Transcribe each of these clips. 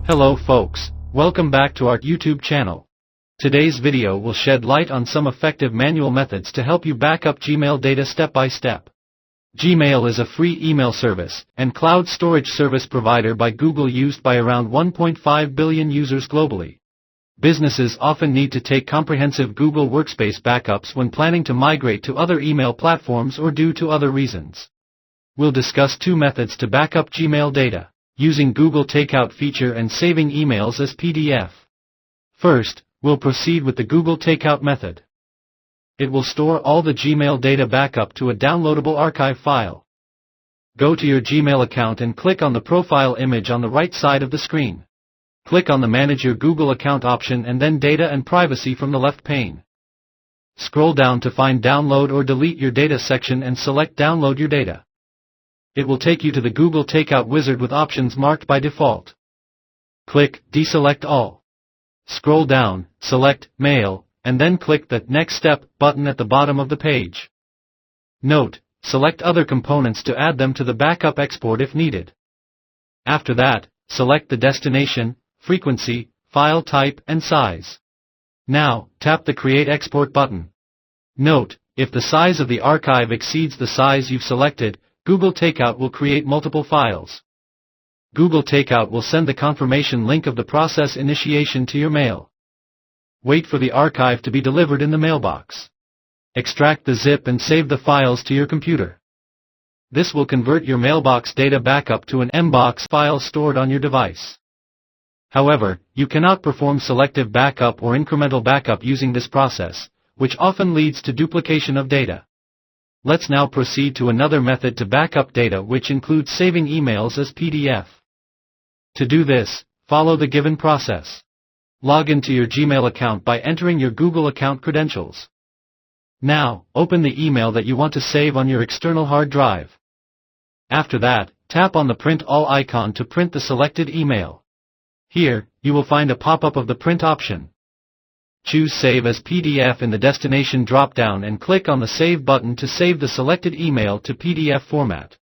Hello folks, welcome back to our YouTube channel. Today's video will shed light on some effective manual methods to help you back up Gmail data step by step. Gmail is a free email service and cloud storage service provider by Google used by around 1.5 billion users globally. Businesses often need to take comprehensive Google Workspace backups when planning to migrate to other email platforms or due to other reasons. We'll discuss two methods to back up Gmail data, using Google Takeout feature and saving emails as PDF. First, we'll proceed with the Google Takeout method. It will store all the Gmail data backup to a downloadable archive file. Go to your Gmail account and click on the profile image on the right side of the screen. Click on the Manage Your Google Account option and then Data and Privacy from the left pane. Scroll down to find Download or Delete Your Data section and select Download Your Data. It will take you to the Google Takeout wizard with options marked by default. Click Deselect All. Scroll down, select Mail, and then click the Next Step button at the bottom of the page. Note, select other components to add them to the backup export if needed. After that, select the destination, frequency, file type, and size. Now, tap the Create Export button. Note, if the size of the archive exceeds the size you've selected, Google Takeout will create multiple files. Google Takeout will send the confirmation link of the process initiation to your mail. Wait for the archive to be delivered in the mailbox. Extract the zip and save the files to your computer. This will convert your mailbox data backup to an mbox file stored on your device. However, you cannot perform selective backup or incremental backup using this process, which often leads to duplication of data. Let's now proceed to another method to back up data, which includes saving emails as PDF. To do this, follow the given process. Log into your Gmail account by entering your Google account credentials. Now, open the email that you want to save on your external hard drive. After that, tap on the Print All icon to print the selected email. Here, you will find a pop-up of the print option. Choose Save as PDF in the destination drop-down and click on the Save button to save the selected email to PDF format.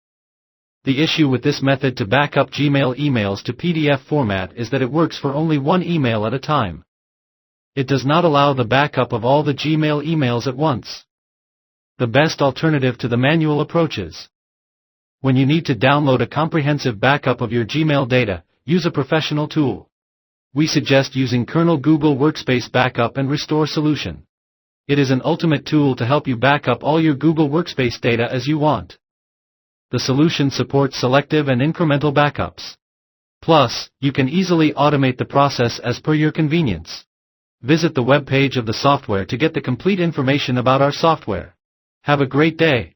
The issue with this method to back up Gmail emails to PDF format is that it works for only one email at a time. It does not allow the backup of all the Gmail emails at once. The best alternative to the manual approaches. When you need to download a comprehensive backup of your Gmail data, use a professional tool. We suggest using Kernel Google Workspace Backup and Restore solution. It is an ultimate tool to help you back up all your Google Workspace data as you want. The solution supports selective and incremental backups. Plus, you can easily automate the process as per your convenience. Visit the web page of the software to get the complete information about our software. Have a great day.